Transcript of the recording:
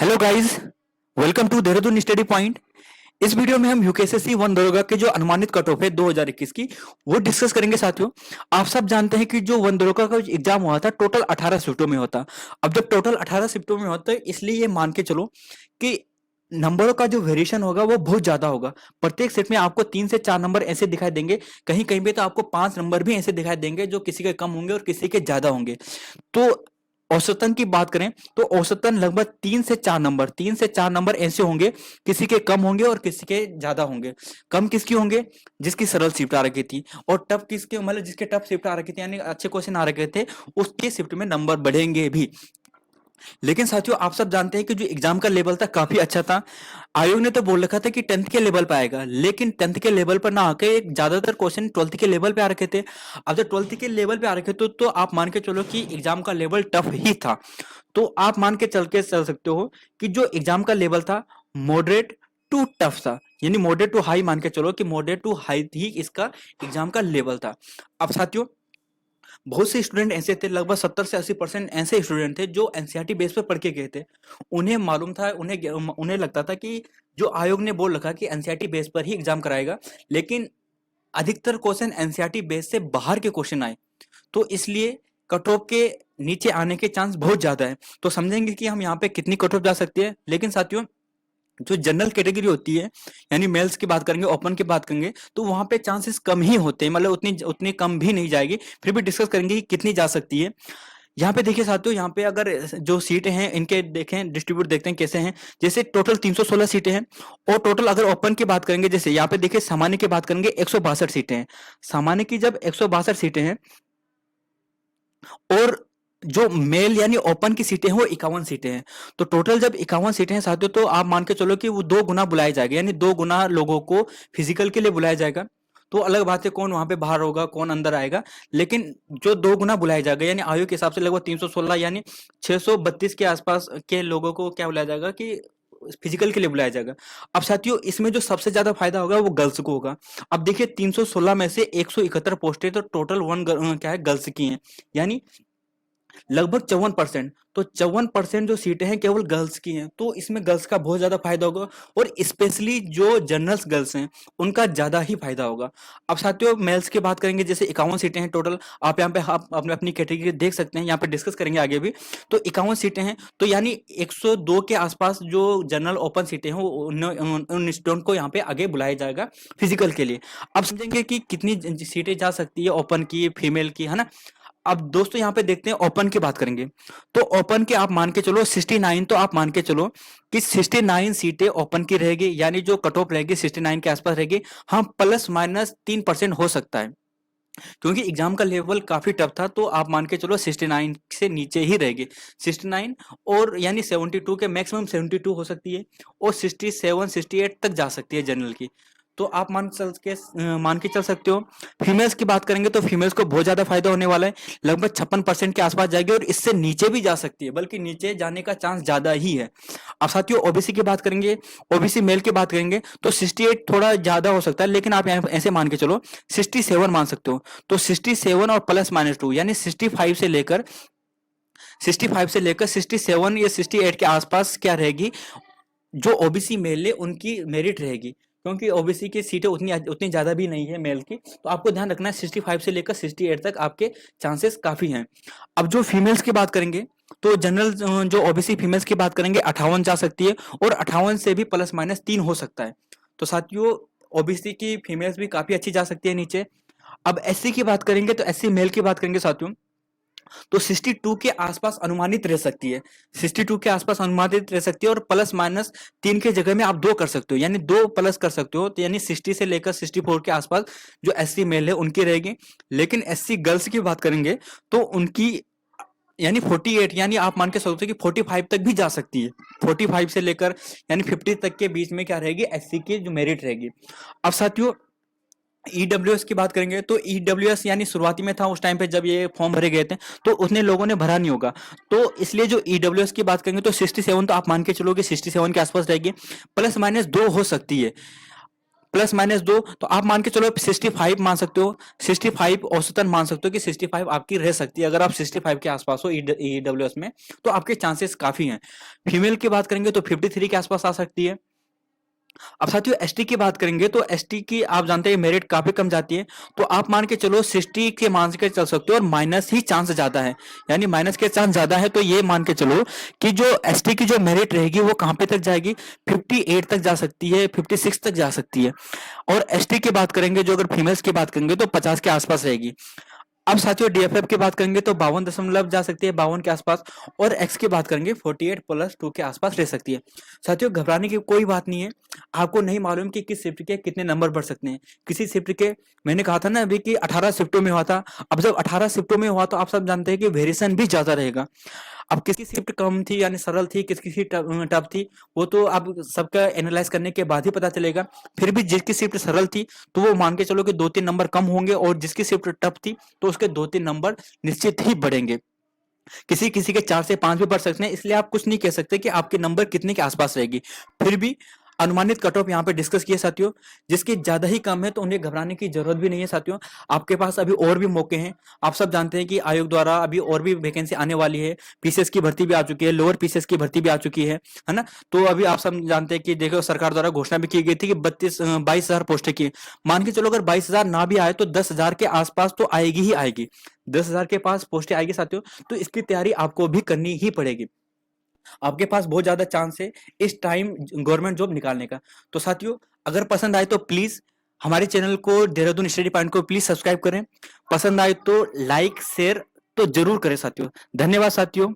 Hello guys, welcome to Dehradun study point. इस video में हम यूकेएसएससी वन दरोगा के जो अनुमानित कट ऑफ है 2021 की वो डिस्कस करेंगे। साथियों, आप सब जानते हैं कि जो वन दरोगा का एग्जाम हुआ था टोटल 18 शिफ्टों में होता। अब जब टोटल 18 शिफ्टों में होता है इसलिए ये मान के चलो कि नंबरों का जो वेरिएशन होगा वो बहुत ज्यादा होगा। प्रत्येक सेट में आपको 3 से 4 नंबर ऐसे दिखाई देंगे, कहीं कहीं पे तो आपको 5 नंबर भी ऐसे दिखाई देंगे जो किसी के कम होंगे और किसी के ज्यादा होंगे। तो औसतन की बात करें तो औसतन लगभग 3 से 4 नंबर ऐसे होंगे, किसी के कम होंगे और किसी के ज्यादा होंगे। कम किसकी होंगे? जिसकी सरल शिफ्ट आ रखी थी, और टफ किसके, मतलब जिसके टफ शिफ्ट आ रखी थी यानी अच्छे क्वेश्चन आ रखे थे, उसके शिफ्ट में नंबर बढ़ेंगे भी। लेकिन साथियों, आप सब जानते हैं कि जो एग्जाम का लेवल था काफी अच्छा था। आयोग ने तो बोल रखा था कि 10th के लेवल पे आएगा, लेकिन 10th के लेवल पर ना आके एक ज्यादातर क्वेश्चन 12th के लेवल पे आ रखे थे। अब जब 12th के लेवल पे आ रखे तो आप मान के चलो कि एग्जाम का लेवल टफ ही था। तो आप मान के चल सकते हो कि जो एग्जाम का लेवल था मॉडरेट टू टफ था, यानी मॉडरेट टू हाई मान के चलो कि मॉडरेट टू हाई ही इसका एग्जाम का लेवल था। अब साथियों, बहुत से स्टूडेंट ऐसे थे, लगभग 70 से 80% ऐसे स्टूडेंट थे जो एनसीईआरटी बेस पर पढ़ के गए थे। उन्हें मालूम था, उन्हें लगता था कि जो आयोग ने बोल रखा कि एनसीईआरटी बेस पर ही एग्जाम कराएगा, लेकिन अधिकतर क्वेश्चन एनसीईआरटी बेस से बाहर के क्वेश्चन आए, तो इसलिए कट ऑफ के नीचे आने के चांस बहुत ज्यादा है। तो समझेंगे कि हम यहाँ पे कितनी कट ऑफ जा सकती है। लेकिन साथियों, जो जनरल कैटेगरी होती है यानी मेल्स की बात करेंगे, ओपन की बात करेंगे, तो वहां पे चांसेस कम ही होते हैं, मतलब उतनी उतनी कम भी नहीं जाएगी। फिर भी डिस्कस करेंगे कि कितनी जा सकती है। यहाँ पे देखिए साथियों, यहाँ पे अगर जो सीटें हैं इनके देखें डिस्ट्रीब्यूट देखते हैं कैसे हैं। जैसे टोटल 316 सीटें हैं, और टोटल अगर ओपन की बात करेंगे, जैसे यहाँ पे देखिए सामान्य की बात करेंगे 162 सीटें हैं। सामान्य की जब 162 सीटें हैं और जो मेल यानी ओपन की सीटें हैं वो 51 सीटें हैं, तो टोटल जब 51 सीटें हैं साथियों, तो आप मान के चलो कि वो 2 गुना बुलाया जाएगा, यानी 2 गुना लोगों को फिजिकल के लिए बुलाया जाएगा। तो अलग बात है कौन वहां पे बाहर होगा कौन अंदर आएगा, लेकिन जो 2 गुना बुलाया जाएगा यानी आयु के हिसाब से लगभग 316 यानी 632 के आसपास के लोगों को क्या बुलाया जाएगा कि फिजिकल के लिए बुलाया जाएगा। अब साथियों, इसमें जो सबसे ज्यादा फायदा होगा वो गर्ल्स को होगा। अब देखिए 316 में से 171 पोस्टें तो टोटल क्या है गर्ल्स की हैं, यानी लगभग 54%। तो 54% जो सीटें हैं केवल गर्ल्स की हैं, तो इसमें गर्ल्स का बहुत ज्यादा फायदा होगा, और स्पेशली जो जनरल्स गर्ल्स हैं उनका ज्यादा ही फायदा होगा। अब साथियों, मेल्स की बात करेंगे, जैसे 51 सीटें हैं टोटल। आप यहाँ पे आप अपने अपनी कैटेगरी देख सकते हैं, यहाँ पे डिस्कस करेंगे आगे भी। तो 51 सीटें हैं, तो यानी 102 के आसपास जो जनरल ओपन सीटें हैं उन स्टूडेंट को यहाँ पे आगे बुलाया जाएगा फिजिकल के लिए। अब समझेंगे कि कितनी सीटें जा सकती है ओपन की, फीमेल की, है ना। अब दोस्तों यहाँ पे देखते हैं ओपन की बात करेंगे, तो ओपन के आप मान के चलो 69, तो आप मान के चलो कि 69 सीटें ओपन की रहेगी, यानी जो कट ऑफ रहेगी 69 के आसपास रहेगी। हाँ, ±3% हो सकता है, क्योंकि एग्जाम का लेवल काफी टफ था, तो आप मान के चलो 69 से नीचे ही रहेगी। 69 और यानी 72 के मैक्सिमम 72 हो सकती है, और 67 68 तक जा सकती है जनरल की। तो आप मान के चल सकते हो। फीमेल्स की बात करेंगे तो फीमेल्स को बहुत ज्यादा फायदा होने वाला है, लगभग 56% के आसपास जाएगी, और इससे नीचे भी जा सकती है, बल्कि नीचे जाने का चांस ज्यादा ही है। अब साथियों, ओबीसी की बात करेंगे, ओबीसी मेल की बात करेंगे तो 68 थोड़ा ज्यादा हो सकता है, लेकिन आप यहाँ ऐसे मान के चलो 67 मान सकते हो। तो 67 और +-2 यानी 65 से लेकर 67 या 68 के आसपास क्या रहेगी, जो ओबीसी मेल है उनकी मेरिट रहेगी, क्योंकि ओबीसी की सीटें उतनी उतनी ज्यादा भी नहीं है मेल की। तो आपको ध्यान रखना है 65 से लेकर 68 तक आपके चांसेस काफी हैं। अब जो फीमेल्स की बात करेंगे, तो जनरल जो ओबीसी फीमेल्स की बात करेंगे 58 जा सकती है, और 58 से भी ±3 हो सकता है। तो साथियों, ओबीसी की फीमेल्स भी काफी अच्छी जा सकती है नीचे। अब एससी की बात करेंगे, तो एससी मेल की बात करेंगे साथियों, तो 62 के आसपास अनुमानित रह सकती है। 62 के आसपास अनुमानित रह सकती है, और ±3 के जगह में आप 2 कर सकते हो, यानी 2 प्लस कर सकते हो, तो यानी 60 से लेकर 64 के आसपास जो एससी मेल है उनकी रहेगी। लेकिन एससी गर्ल्स की बात करेंगे तो उनकी यानी 48, यानी आप मान के सोचते कि 45 तक भी जा सकती है। 45 से लेकर यानी 50 तक के बीच में क्या रहेगी, एससी की जो मेरिट रहेगी। अब साथियों, ईडब्ल्यूएस की बात करेंगे, तो ईडब्ल्यूएस यानी शुरुआती में था उस टाइम पे जब ये फॉर्म भरे गए थे, तो उतने लोगों ने भरा नहीं होगा, तो इसलिए जो ईडब्ल्यूएस की बात करेंगे तो 67, तो आप मान के चलो कि 67 के आसपास रहेगी, ±2 हो सकती है। प्लस माइनस 2, तो आप मान के चलो 65 मान सकते हो, 65 औसतन मान सकते हो कि 65 आपकी रह सकती है। अगर आप 65 के आसपास हो ईडब्ल्यूएस में तो आपके चांसेस काफी हैं। फीमेल की बात करेंगे तो 53 के आसपास आ सकती है। अब साथियों एसटी की बात करेंगे तो एसटी की आप जानते हैं मेरिट काफी कम जाती है, तो आप मान के चलो 60 के मान के चल सकते हो, और माइनस ही चांस ज्यादा है, यानी माइनस के चांस ज्यादा है। तो ये मान के चलो कि जो एसटी की जो मेरिट रहेगी वो कहां पे तक जाएगी, 58 तक जा सकती है, 56 तक जा सकती है। और एसटी की बात करेंगे, जो अगर फीमेल्स की बात करेंगे तो 50 के आसपास रहेगी। अब साथियों डीएफएफ की बात करेंगे तो 52 जा सकती है, 52 के आसपास। और एक्स की बात करेंगे 48+2 के आसपास रह सकती है। साथियों घबराने की कोई बात नहीं है, आपको नहीं मालूम कि किस शिफ्ट के कितने नंबर बढ़ सकते हैं। किसी शिफ्ट के, मैंने कहा था ना अभी कि 18 शिफ्टों में हुआ था, अब जब 18 शिफ्टों में हुआ तो आप सब जानते हैं कि वेरिएशन भी ज्यादा रहेगा। अब किसकी शिफ्ट कम थी यानी सरल थी, किसकी टफ थी, वो तो आप सबका एनालाइज करने के बाद ही पता चलेगा। फिर भी जिसकी शिफ्ट सरल थी तो वो मान के चलो कि 2-3 नंबर कम होंगे, और जिसकी शिफ्ट टफ थी तो उसके 2-3 नंबर निश्चित ही बढ़ेंगे। किसी किसी के 4 से 5 भी बढ़ सकते हैं, इसलिए आप कुछ नहीं कह सकते कि आपके नंबर कितने के आसपास रहेगी। फिर भी अनुमानित कट ऑफ यहाँ पे डिस्कस किए साथियों, जिसकी ज्यादा ही कम है तो उन्हें घबराने की जरूरत भी नहीं है साथियों। आपके पास अभी और भी मौके हैं। आप सब जानते हैं कि आयोग द्वारा अभी और भी वैकेंसी आने वाली है, पीसीएस की भर्ती भी आ चुकी है, लोअर पीसीएस की भर्ती भी आ चुकी है ना। तो अभी आप सब जानते हैं कि देखो सरकार द्वारा घोषणा भी की गई थी कि 22,000 पोस्टें की। मान के चलो अगर 22,000 ना भी आए तो 10,000 के आसपास तो आएगी ही आएगी, 10,000 के पास पोस्टें आएगी साथियों। तो इसकी तैयारी आपको भी करनी ही पड़ेगी, आपके पास बहुत ज्यादा चांस है इस टाइम गवर्नमेंट जॉब निकालने का। तो साथियों अगर पसंद आए तो प्लीज हमारे चैनल को देहरादून स्टडी पॉइंट को प्लीज सब्सक्राइब करें, पसंद आए तो लाइक शेयर तो जरूर करें साथियों। धन्यवाद साथियों।